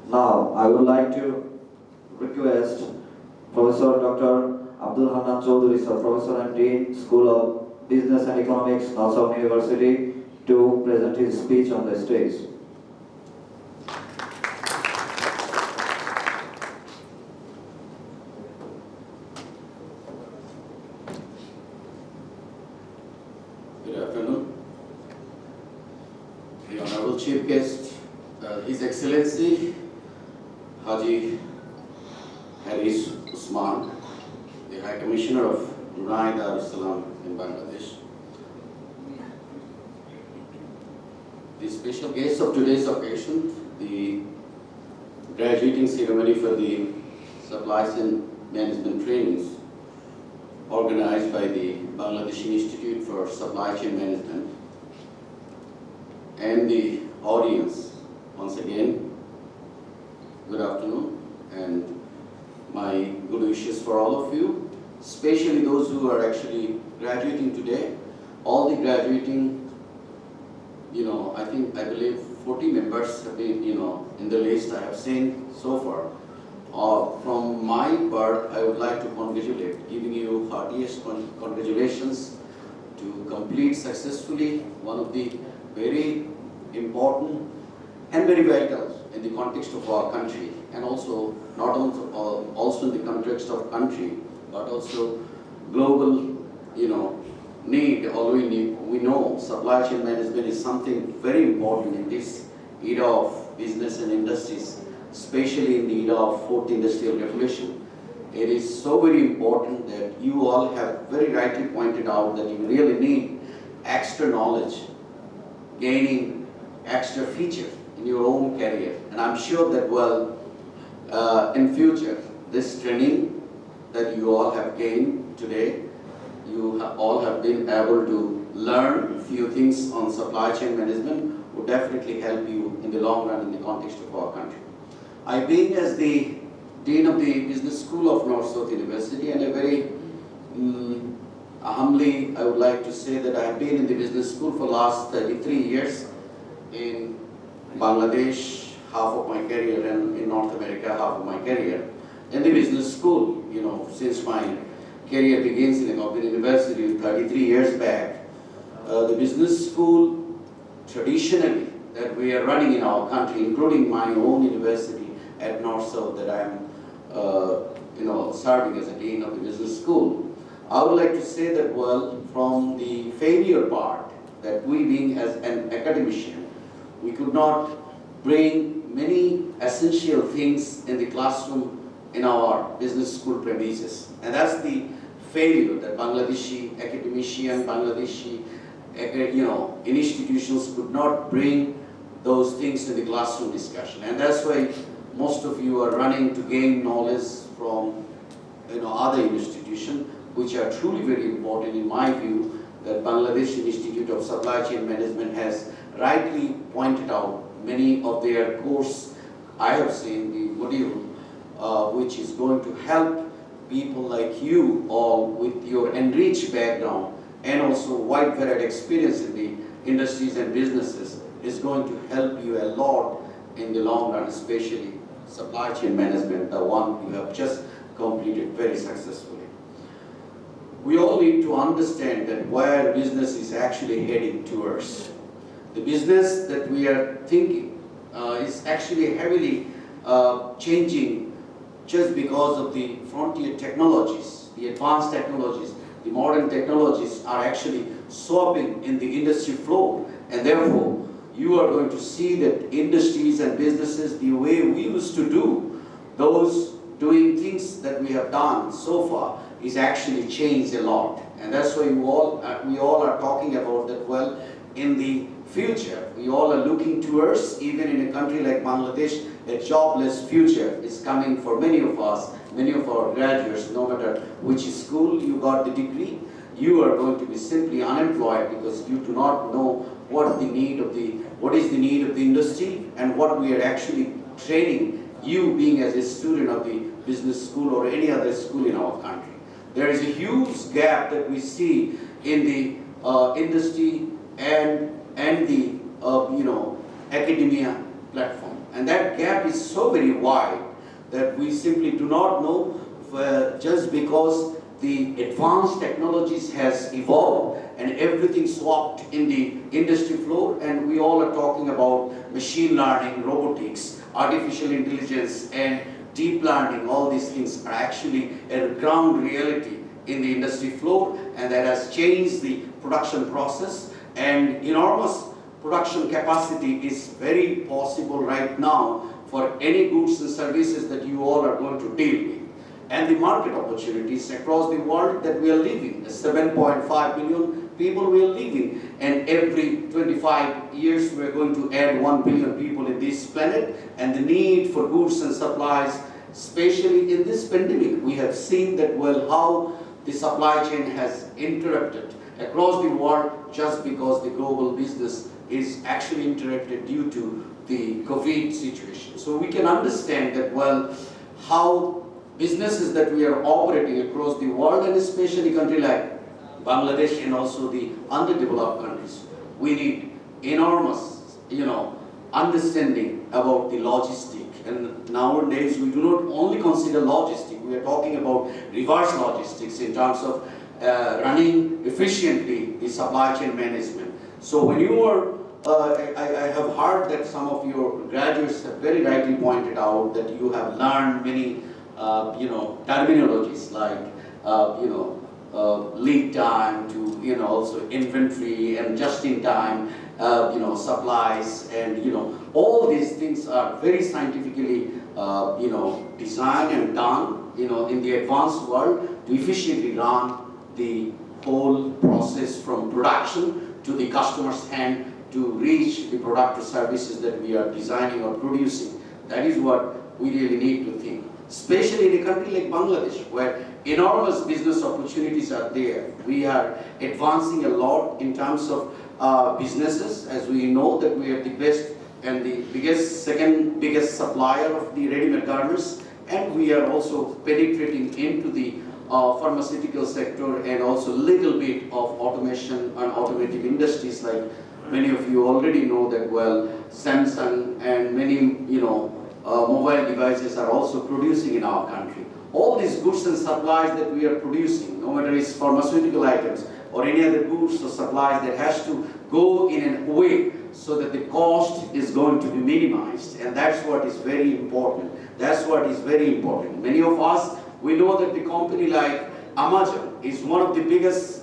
Now, I would like to request Professor Dr. Abdul Hanan Chaudhary, sir, Professor and Dean, School of Business and Economics, Nassau University, to present his speech on the stage. Good afternoon. The Honorable Chief Guest, His Excellency Haji Haris Usman, the High Commissioner of Brunei Darussalam in Bangladesh. The special guest of today's occasion, the graduating ceremony for the Supply Chain Management trainings organized by the Bangladeshi Institute for Supply Chain Management, and the audience. Once again, good afternoon, and my good wishes for all of you, especially those who are actually graduating today. All the graduating, I believe 40 members have been, in the list I have seen so far. From my part, I would like to congratulate, giving you heartiest congratulations to complete successfully one of the very important and very vital in the context of our country, and also not also in the context of country, but also global, need. Although we know supply chain management is something very important in this era of business and industries, especially in the era of fourth industrial revolution. It is so very important that you all have very rightly pointed out that you really need extra knowledge, gaining extra feature in your own career. And I'm sure that in future, this training that you all have gained today, you all have been able to learn a few things on supply chain management would definitely help you in the long run in the context of our country. I being as the Dean of the Business School of North-South University, and a very humbly I would like to say that I have been in the business school for last 33 years, in Bangladesh half of my career, and in North America half of my career. In the business school, since my career begins in Open University 33 years back, the business school traditionally that we are running in our country, including my own university at North-South that I am serving as a Dean of the Business School. I would like to say that, from the failure part, that we being as an academician, we could not bring many essential things in the classroom in our business school premises. And that's the failure that Bangladeshi academician, Bangladeshi institutions could not bring those things to the classroom discussion. And that's why most of you are running to gain knowledge from other institutions, which are truly very important in my view, that Bangladesh Institute of Supply Chain Management has rightly pointed out many of their course. I have seen the module which is going to help people like you all with your enriched background and also wide varied experience in the industries and businesses is going to help you a lot in the long run, especially supply chain management, the one you have just completed very successfully. We all need to understand that where business is actually heading towards. The business that we are thinking is actually heavily changing just because of the frontier technologies, the advanced technologies, the modern technologies are actually swapping in the industry floor, and therefore you are going to see that industries and businesses, the way we used to do, those doing things that we have done so far is actually changed a lot. And that's why we all are talking about that, in the future, we all are looking towards, even in a country like Bangladesh, a jobless future is coming for many of us, many of our graduates, no matter which school you got the degree, you are going to be simply unemployed because you do not know what is the need of the industry and what we are actually training you being as a student of the business school or any other school in our country. There is a huge gap that we see in the industry and the academia platform. And that gap is so very wide that we simply do not know just because the advanced technologies has evolved and everything swapped in the industry floor, and we all are talking about machine learning, robotics, artificial intelligence, and deep learning. All these things are actually a ground reality in the industry floor, and that has changed the production process, and enormous production capacity is very possible right now for any goods and services that you all are going to deal with. And the market opportunities across the world that we are living, 7.5 billion people we are living, and every 25 years we are going to add 1 billion people in this planet, and the need for goods and supplies, especially in this pandemic, we have seen that well how the supply chain has interrupted across the world just because the global business is actually interrupted due to the COVID situation. So we can understand that well how businesses that we are operating across the world, and especially countries like Bangladesh and also the underdeveloped countries, we need enormous, understanding about the logistic. And nowadays we do not only consider logistic, we are talking about reverse logistics in terms of running efficiently the supply chain management. So when you are, I have heard that some of your graduates have very rightly pointed out that you have learned many terminologies like, lead time to, also inventory and just-in-time, supplies, and, all these things are very scientifically, designed and done, in the advanced world to efficiently run the whole process from production to the customer's hand to reach the product or services that we are designing or producing. That is what we really need to think. Especially in a country like Bangladesh, where enormous business opportunities are there. We are advancing a lot in terms of businesses, as we know that we are the best and the second biggest supplier of the ready-made garments, and we are also penetrating into the pharmaceutical sector and also a little bit of automation and automotive industries, like many of you already know that well, Samsung and many, mobile devices are also producing in our country. All these goods and supplies that we are producing, no matter it's pharmaceutical items or any other goods or supplies, that has to go in a way so that the cost is going to be minimized, and that's what is very important. That's what is very important. Many of us, we know that the company like Amazon is one of the biggest,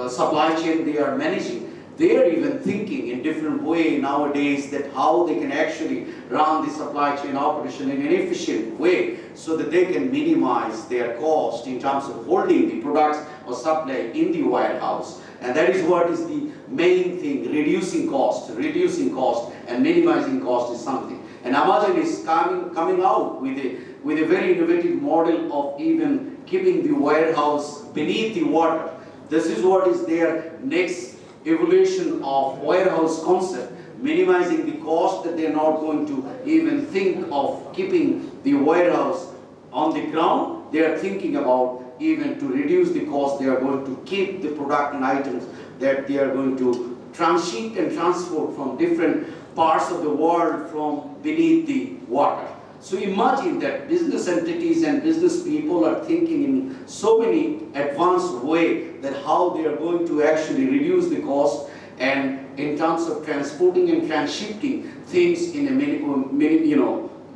supply chain they are managing. They are even thinking in different way nowadays that how they can actually run the supply chain operation in an efficient way so that they can minimize their cost in terms of holding the products or supply in the warehouse. And that is what is the main thing, reducing cost and minimizing cost is something. And Amazon is coming out with a very innovative model of even keeping the warehouse beneath the water. This is what is their next evolution of warehouse concept, minimizing the cost, that they are not going to even think of keeping the warehouse on the ground. They are thinking about even to reduce the cost, they are going to keep the product and items that they are going to transship and transport from different parts of the world from beneath the water. So imagine that business entities and business people are thinking in so many advanced way that how they are going to actually reduce the cost, and in terms of transporting and transshipping things in a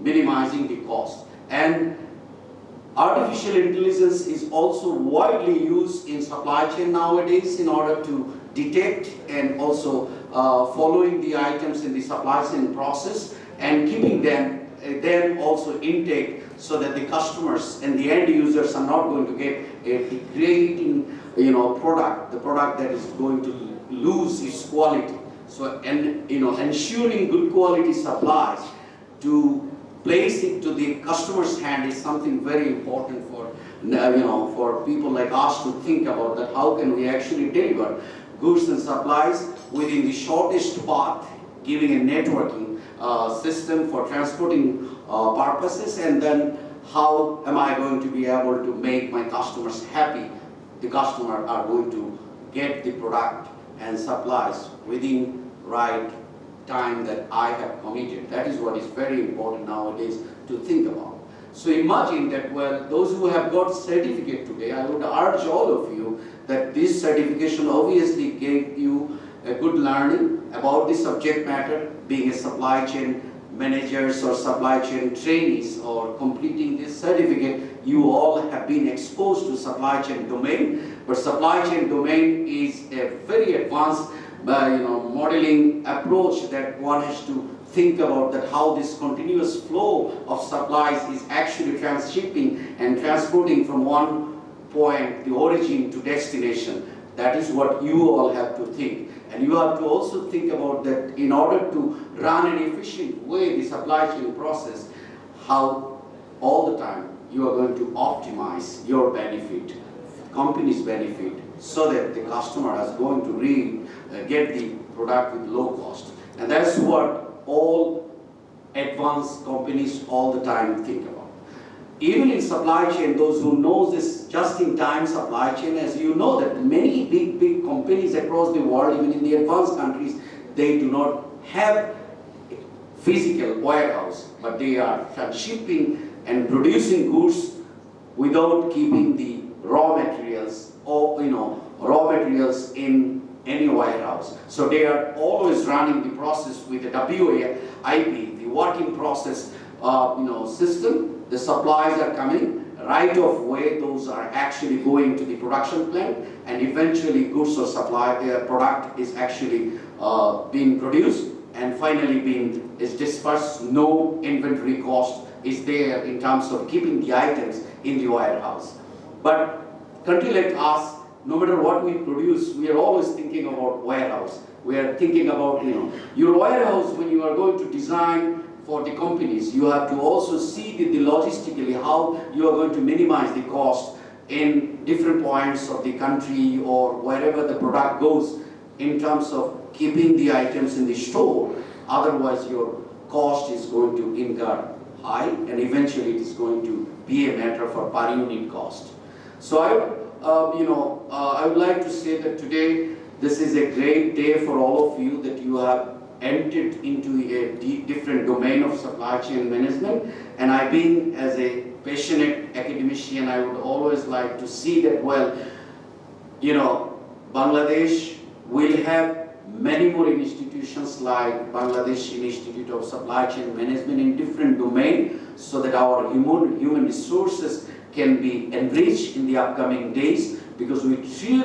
minimizing the cost. And artificial intelligence is also widely used in supply chain nowadays in order to detect and also following the items in the supply chain process and keeping them then also intake, so that the customers and the end users are not going to get a degrading product, the product that is going to lose its quality. So, and ensuring good quality supplies to place it to the customer's hand is something very important for for people like us to think about, that how can we actually deliver goods and supplies within the shortest path, giving a networking system for transporting purposes, and then how am I going to be able to make my customers happy? The customer are going to get the product and supplies within right time that I have committed. That is what is very important nowadays to think about. So imagine that, well, those who have got certificate today, I would urge all of you that this certification obviously gave you a good learning about the subject matter, being a supply chain managers or supply chain trainees or completing this certificate. You all have been exposed to supply chain domain, but supply chain domain is a very advanced modeling approach that one has to think about, that how this continuous flow of supplies is actually transshipping and transporting from one point, the origin, to destination. That is what you all have to think. And you have to also think about that in order to run an efficient way the supply chain process, how all the time you are going to optimize your benefit, company's benefit, so that the customer is going to get the product with low cost. And that's what all advanced companies all the time think about. Even in supply chain, those who know this just-in-time supply chain, as you know that many big companies across the world, even in the advanced countries, they do not have physical warehouse, but they are shipping and producing goods without keeping the raw materials or raw materials in any warehouse. So they are always running the process with the WIP, the working process system. The supplies are coming right of way, those are actually going to the production plant, and eventually goods or product is actually being produced and finally is dispersed. No inventory cost is there in terms of keeping the items in the warehouse. But country like us, no matter what we produce, we are always thinking about warehouse. We are thinking about your warehouse. When you are going to design for the companies, you have to also see the logistically how you are going to minimize the cost in different points of the country or wherever the product goes in terms of keeping the items in the store. Otherwise your cost is going to incur high, and eventually it is going to be a matter for per unit cost. So I would like to say that today this is a great day for all of you, that you have entered into a different domain of supply chain management. And I, being as a passionate academician, I would always like to see that, well, Bangladesh will have many more institutions like Bangladesh Institute of Supply Chain Management in different domains, so that our human resources can be enriched in the upcoming days, because we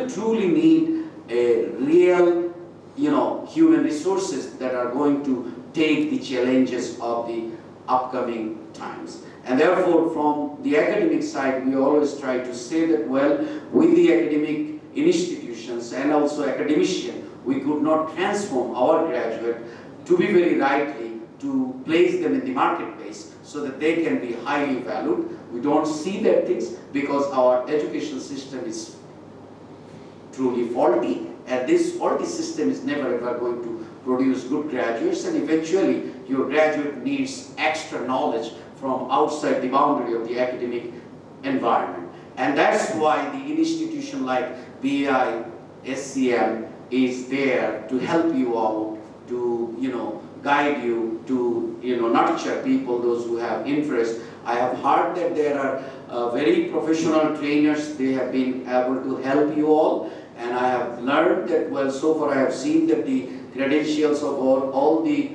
truly need a real human resources that are going to take the challenges of the upcoming times. And therefore, from the academic side, we always try to say that, well, with the academic institutions and also academicians, we could not transform our graduate to be very rightly, to place them in the marketplace so that they can be highly valued. We don't see that things because our education system is truly faulty. And this faulty system is never ever going to produce good graduates, and eventually your graduate needs extra knowledge from outside the boundary of the academic environment. And that's why the institution like BI, SCM is there to help you out, to guide you, to nurture people, those who have interest. I have heard that there are very professional trainers. They have been able to help you all. And I have learned that, well, so far I have seen that the credentials of all the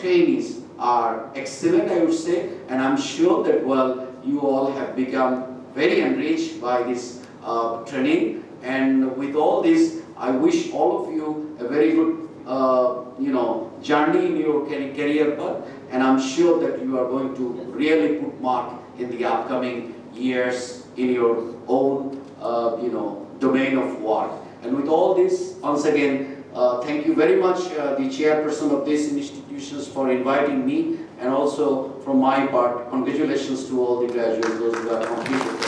trainees are excellent, I would say. And I'm sure that, well, you all have become very enriched by this training. And with all this, I wish all of you a very good, journey in your career path. And I'm sure that you are going to really put mark in the upcoming years in your own, domain of work. And with all this, once again, thank you very much, the chairperson of these institutions, for inviting me, and also from my part, congratulations to all the graduates, those who have completed